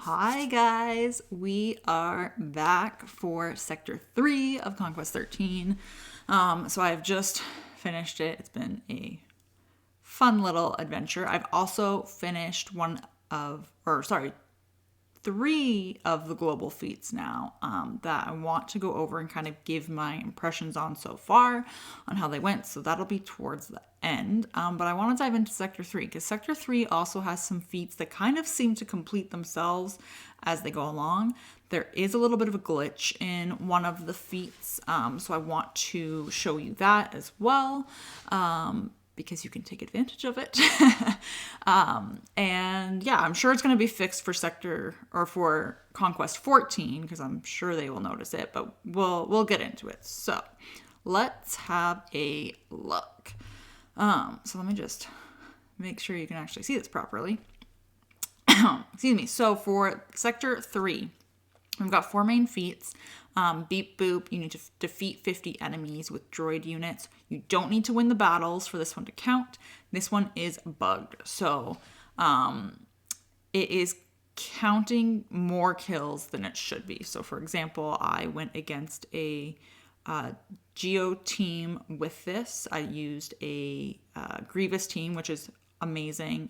Hi guys, we are back for Sector 3 of Conquest 13. So I've just finished it. It's been a fun little adventure. I've also finished three of the global feats now that I want to go over and kind of give my impressions on so far on how they went. So that'll be towards the end. But I want to dive into Sector 3 because Sector 3 also has some feats that kind of seem to complete themselves as they go along. There is a little bit of a glitch in one of the feats, so I want to show you that as well. Because you can take advantage of it. And yeah, I'm sure it's going to be fixed for Conquest 14, because I'm sure they will notice it, but we'll get into it. So let's have a look. So let me just make sure you can actually see this properly. Excuse me. So for Sector 3, we've got 4 main feats. Beep boop, you need to defeat 50 enemies with droid units. You don't need to win the battles for this one to count. This one is bugged. So it is counting more kills than it should be. So for example, I went against a SWGOH team with this. I used a Grievous team, which is amazing.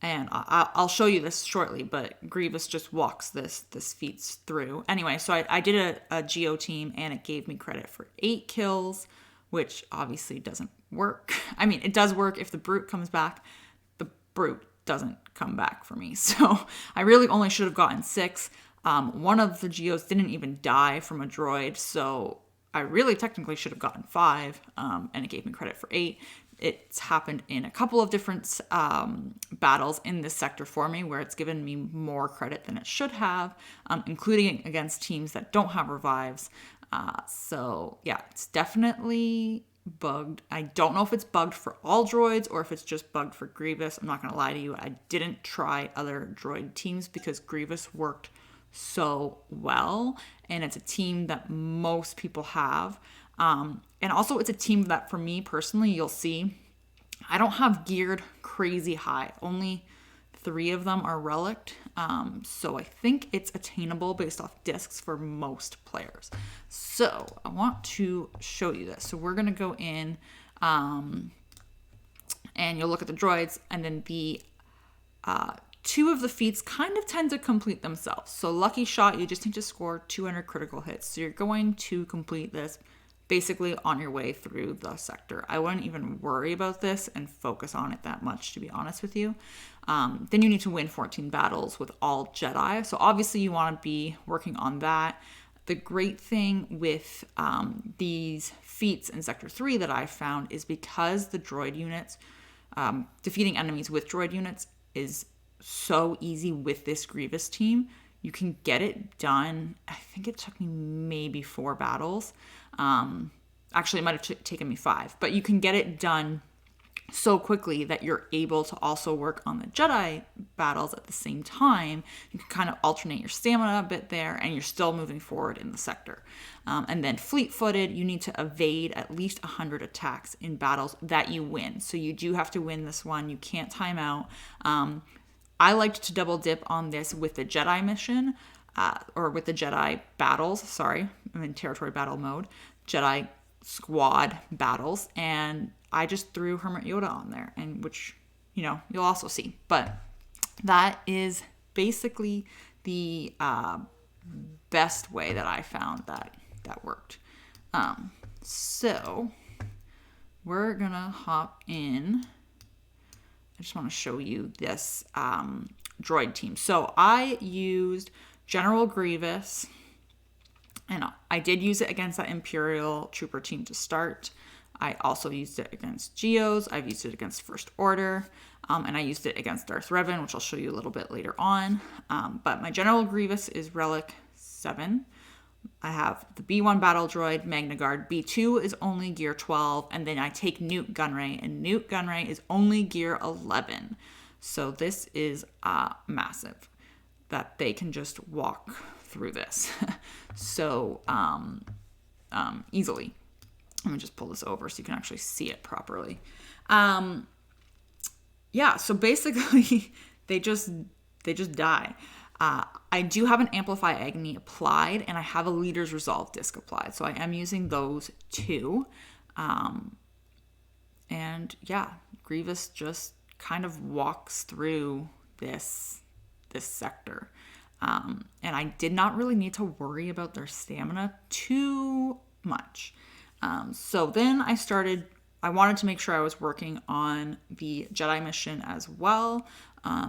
And I'll show you this shortly, but Grievous just walks this feats through. Anyway, so I did a SWGOH team, and it gave me credit for 8 kills, which obviously doesn't work. I mean, it does work if the brute comes back. The brute doesn't come back for me. So I really only should have gotten 6. One of the SWGOHs didn't even die from a droid, so I really technically should have gotten 5, and it gave me credit for 8. It's happened in a couple of different battles in this sector for me where it's given me more credit than it should have, including against teams that don't have revives. So yeah, it's definitely bugged. I don't know if it's bugged for all droids or if it's just bugged for Grievous. I'm not going to lie to you. I didn't try other droid teams because Grievous worked so well, and it's a team that most people have. And also it's a team that for me personally, you'll see, I don't have geared crazy high. Only 3 of them are relicked. So I think it's attainable based off discs for most players. So I want to show you this. So we're going to go in, and you'll look at the droids, and then the 2 of the feats kind of tend to complete themselves. So Lucky Shot, you just need to score 200 critical hits. So you're going to complete this basically on your way through the sector. I wouldn't even worry about this and focus on it that much, to be honest with you. Then you need to win 14 battles with all Jedi. So obviously you want to be working on that. The great thing with these feats in Sector 3 that I found is because the droid units, defeating enemies with droid units is so easy with this Grievous team. You can get it done. I think it took me maybe 4 battles. Actually, it might have taken me 5, but you can get it done so quickly that you're able to also work on the Jedi battles at the same time. You can kind of alternate your stamina a bit there, and you're still moving forward in the sector. And then fleet-footed, you need to evade at least 100 attacks in battles that you win. So you do have to win this one. You can't time out. I liked to double dip on this with the Jedi mission, or with the Jedi battles. Sorry, I'm in territory battle mode. Jedi squad battles, and I just threw Hermit Yoda on there, and which, you'll also see. But that is basically the best way that I found that worked. So we're gonna hop in. I just want to show you this droid team. So I used General Grievous, and I did use it against that Imperial Trooper team to start. I also used it against SWGOHs. I've used it against First Order, and I used it against Darth Revan, which I'll show you a little bit later on. But my General Grievous is Relic 7. I have the B1 battle droid, Magna Guard. B2 is only gear 12, and then I take Newt Gunray, and Newt Gunray is only gear 11. So this is massive that they can just walk through this so easily. Let me just pull this over so you can actually see it properly. Yeah, so basically they just die. I do have an Amplify Agony applied, and I have a Leader's Resolve disc applied. So I am using those two. And yeah, Grievous just kind of walks through this sector. And I did not really need to worry about their stamina too much. So then I wanted to make sure I was working on the Jedi mission as well,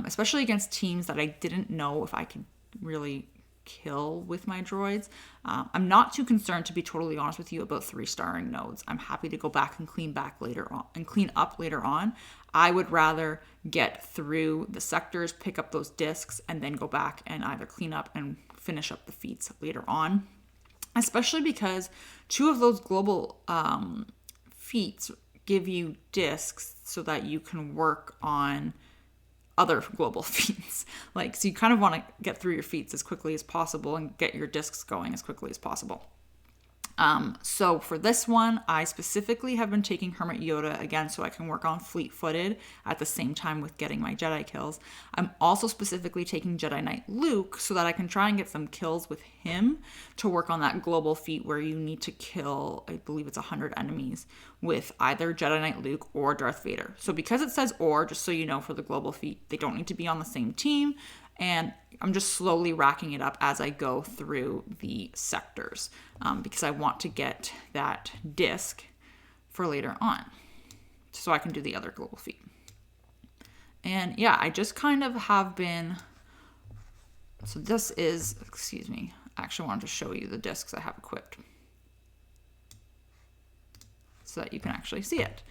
especially against teams that I didn't know if I could really kill with my droids. I'm not too concerned, to be totally honest with you, about 3-starring nodes. I'm happy to go back and clean up later on. I would rather get through the sectors, pick up those discs, and then go back and either clean up and finish up the feats later on. Especially because 2 of those global feats give you discs so that you can work on other global feats. So you kind of want to get through your feats as quickly as possible and get your discs going as quickly as possible. So for this one, I specifically have been taking Hermit Yoda again so I can work on fleet-footed at the same time with getting my Jedi kills. I'm also specifically taking Jedi Knight Luke so that I can try and get some kills with him to work on that global feat where you need to kill, I believe it's 100 enemies with either Jedi Knight Luke or Darth Vader. So because it says or, just so you know, for the global feat, they don't need to be on the same team. And I'm just slowly racking it up as I go through the sectors because I want to get that disc for later on so I can do the other global feat. And yeah, I just kind of have been... So this is... Excuse me. I actually wanted to show you the discs I have equipped so that you can actually see it.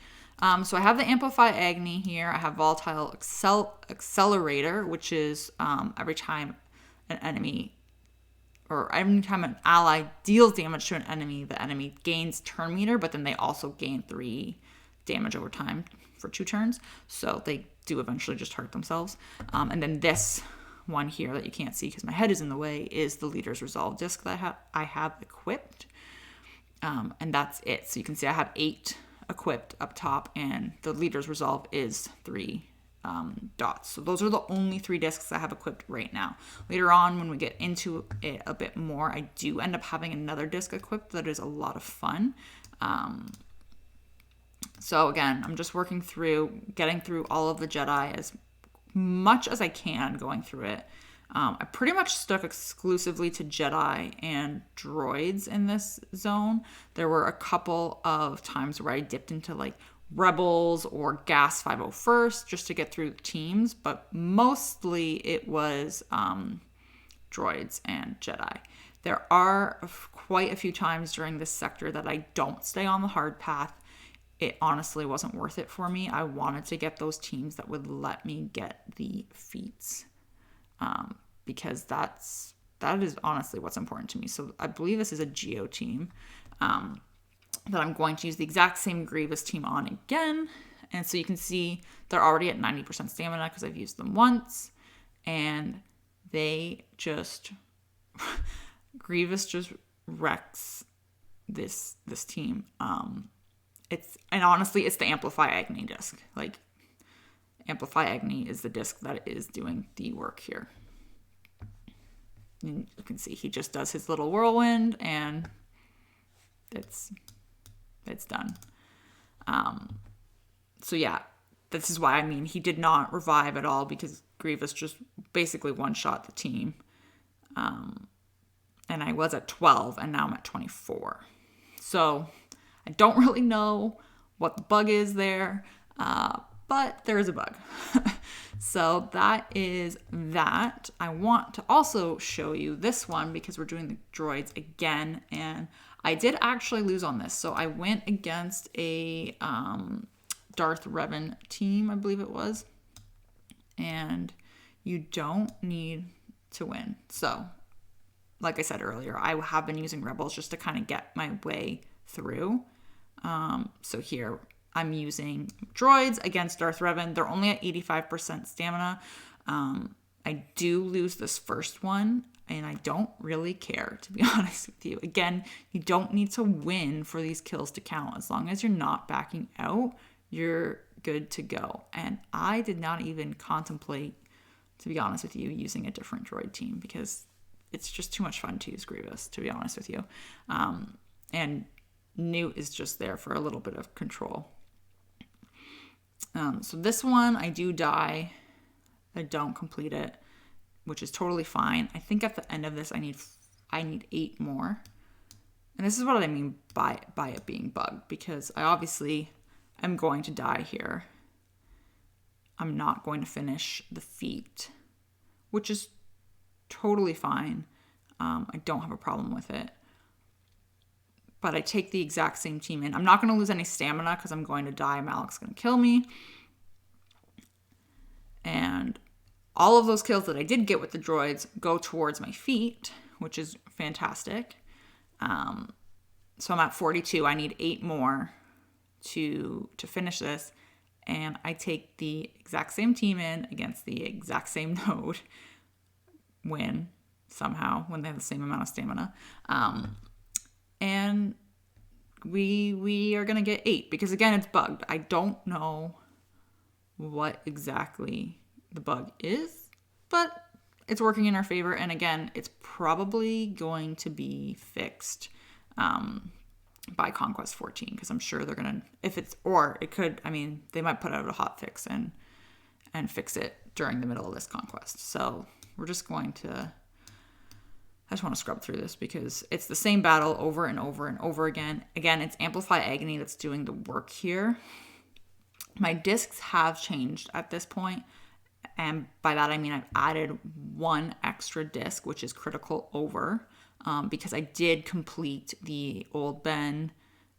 So I have the Amplify Agony here. I have Volatile Accelerator, which is every time an enemy or every time an ally deals damage to an enemy, the enemy gains turn meter, but then they also gain 3 damage over time for 2 turns. So they do eventually just hurt themselves. And then this one here that you can't see because my head is in the way is the Leader's Resolve disc that I have equipped. And that's it. So you can see I have 8 equipped up top, and the Leader's Resolve is 3 dots. So those are the only 3 discs I have equipped right now. Later on, when we get into it a bit more, I do end up having another disc equipped that is a lot of fun. So again, I'm just working through, getting through all of the Jedi as much as I can, going through it. I pretty much stuck exclusively to Jedi and droids in this zone. There were a couple of times where I dipped into Rebels or Gas 501st just to get through teams, but mostly it was droids and Jedi. There are quite a few times during this sector that I don't stay on the hard path. It honestly wasn't worth it for me. I wanted to get those teams that would let me get the feats. Because that is honestly what's important to me. So I believe this is a Geo team that I'm going to use the exact same Grievous team on again. And so you can see they're already at 90% stamina because I've used them once. And they just... Grievous just wrecks this team. And honestly, it's the Amplify Agony disc. Amplify Agony is the disc that is doing the work here. And you can see he just does his little whirlwind and it's done. So yeah, this is why he did not revive at all because Grievous just basically one-shot the team. And I was at 12 and now I'm at 24. So I don't really know what the bug is there, but there is a bug. So that is that. I want to also show you this one because we're doing the droids again, and I did actually lose on this. So I went against a Darth Revan team, I believe it was, and you don't need to win. So like I said earlier, I have been using Rebels just to kind of get my way through. So here I'm using droids against Darth Revan. They're only at 85% stamina. I do lose this first one, and I don't really care, to be honest with you. Again, you don't need to win for these kills to count. As long as you're not backing out, you're good to go. And I did not even contemplate to be honest with you, using a different droid team because it's just too much fun to use Grievous, to be honest with you. And Newt is just there for a little bit of control. So this one, I do die. I don't complete it, which is totally fine. I think at the end of this, I need 8 more. And this is what I mean by it being bugged, because I obviously am going to die here. I'm not going to finish the feat, which is totally fine. I don't have a problem with it. But I take the exact same team in. I'm not going to lose any stamina because I'm going to die. Malik's going to kill me. And all of those kills that I did get with the droids go towards my feat, which is fantastic. So I'm at 42. I need 8 more to finish this. And I take the exact same team in against the exact same node. Win somehow when they have the same amount of stamina. And we are going to get 8 because, again, it's bugged. I don't know what exactly the bug is, but it's working in our favor. And, again, it's probably going to be fixed by Conquest 14 because I'm sure they're going to, they might put out a hot fix and fix it during the middle of this conquest. So we're just going to... I just want to scrub through this because it's the same battle over and over and over again. Again, it's Amplify Agony that's doing the work here. My discs have changed at this point, and by that I mean I've added 1 extra disc, which is Critical Over, because I did complete the Old Ben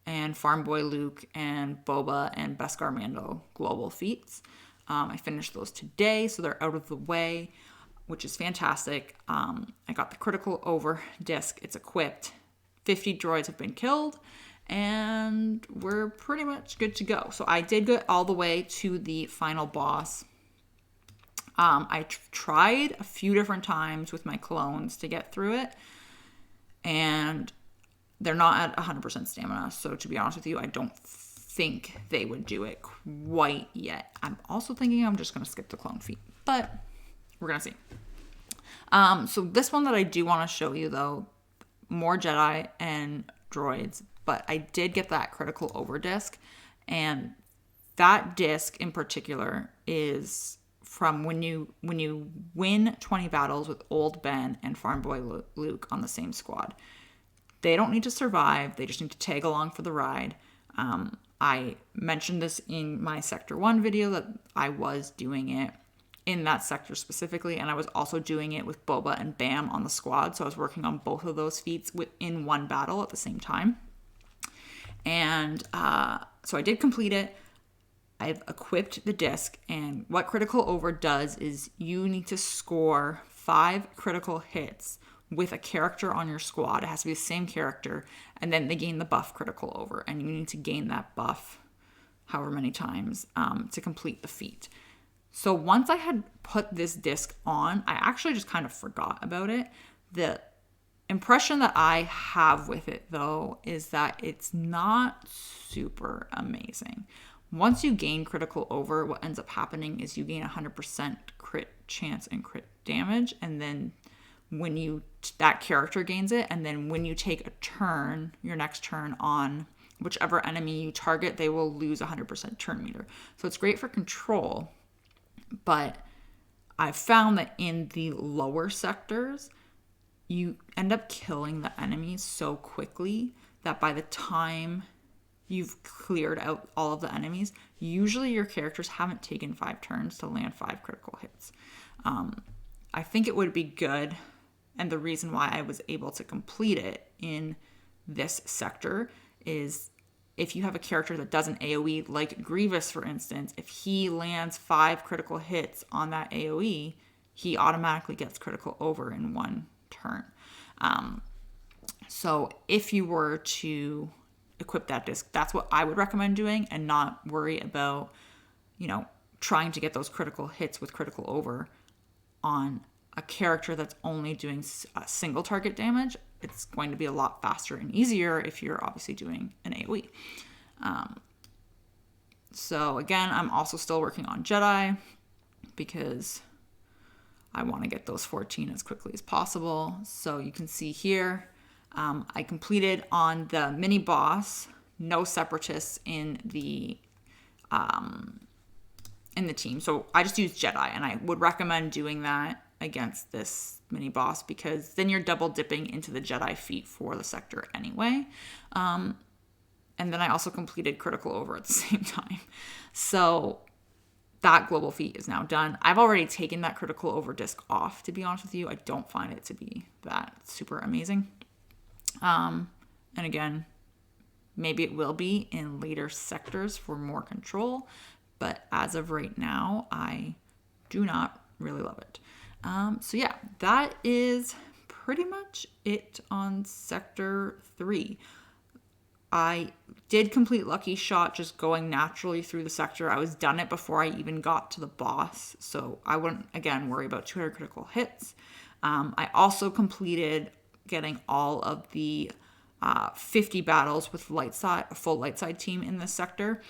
and Farm Boy Luke and Boba and Beskar Mando global feats. I finished those today, so they're out of the way, which is fantastic. I got the Critical Over disc. It's equipped. 50 droids have been killed, and we're pretty much good to go. So I did get all the way to the final boss. I tried a few different times with my clones to get through it, and they're not at 100% stamina. So to be honest with you, I don't think they would do it quite yet. I'm also thinking I'm just going to skip the clone feat, but... we're going to see. So this one that I do want to show you, though, more Jedi and droids, but I did get that Critical Over disc, and that disc in particular is from when you win 20 battles with Old Ben and Farm Boy Luke on the same squad. They don't need to survive. They just need to tag along for the ride. I mentioned this in my Sector 1 video that I was doing it in that sector specifically, and I was also doing it with Boba and Bam on the squad, so I was working on both of those feats within one battle at the same time. And so I did complete it. I've equipped the disc, and what Critical Over does is you need to score 5 critical hits with a character on your squad. It has to be the same character, and then they gain the buff Critical Over, and you need to gain that buff however many times to complete the feat. So once I had put this disc on, I actually just kind of forgot about it. The impression that I have with it, though, is that it's not super amazing. Once you gain Critical Over, what ends up happening is you gain 100% crit chance and crit damage, and then when that character gains it, and then when you take a turn, your next turn on whichever enemy you target, they will lose 100% turn meter. So it's great for control. But I've found that in the lower sectors, you end up killing the enemies so quickly that by the time you've cleared out all of the enemies, usually your characters haven't taken 5 turns to land 5 critical hits. I think it would be good, and the reason why I was able to complete it in this sector is if you have a character that does an AoE, like Grievous, for instance, if he lands 5 critical hits on that AoE, he automatically gets Critical Over in 1 turn. So if you were to equip that disc, that's what I would recommend doing, and not worry about, trying to get those critical hits with Critical Over on a character that's only doing single target damage. It's going to be a lot faster and easier if you're obviously doing an AoE. So again, I'm also still working on Jedi because I want to get those 14 as quickly as possible. So you can see here, I completed on the mini boss, no separatists in the team. So I just used Jedi, and I would recommend doing that against this mini boss because then you're double dipping into the Jedi feat for the sector anyway. And then I also completed critical over at the same time. So that global feat is now done. I've already taken that critical over disc off, to be honest with you. I don't find it to be that super amazing. And again, maybe it will be in later sectors for more control, but as of right now, I do not really love it. So yeah, that is pretty much it on Sector 3. I did complete Lucky Shot just going naturally through the sector. I was done it before I even got to the boss, so I wouldn't, again, worry about 200 critical hits. I also completed getting all of the 50 battles with a full light side team in this sector.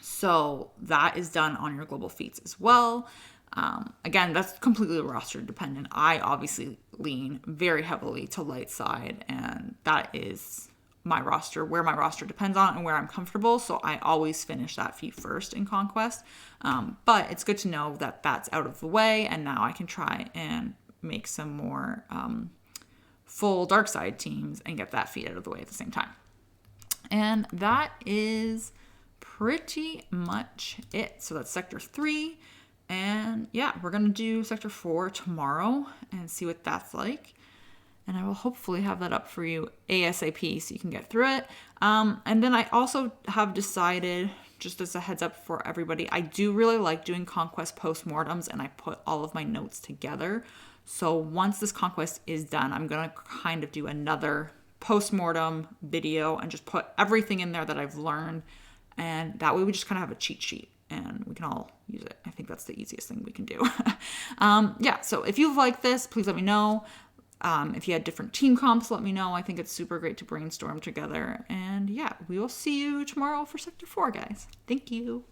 So that is done on your global feats as well. Again, that's completely roster dependent. I obviously lean very heavily to light side, and that is my roster, where my roster depends on and where I'm comfortable. So I always finish that feat first in Conquest. But it's good to know that that's out of the way, and now I can try and make some more full dark side teams and get that feat out of the way at the same time. And that is pretty much it. So that's Sector 3. And yeah, we're going to do Sector 4 tomorrow and see what that's like. And I will hopefully have that up for you ASAP so you can get through it. And then I also have decided, just as a heads up for everybody, I do really like doing Conquest postmortems, and I put all of my notes together. So once this Conquest is done, I'm going to kind of do another postmortem video and just put everything in there that I've learned. And that way we just kind of have a cheat sheet and we can all use it. I think that's the easiest thing we can do. Yeah, so if you've liked this, please let me know. If you had different team comps, let me know. I think it's super great to brainstorm together. And yeah, we will see you tomorrow for Sector 4, guys. Thank you.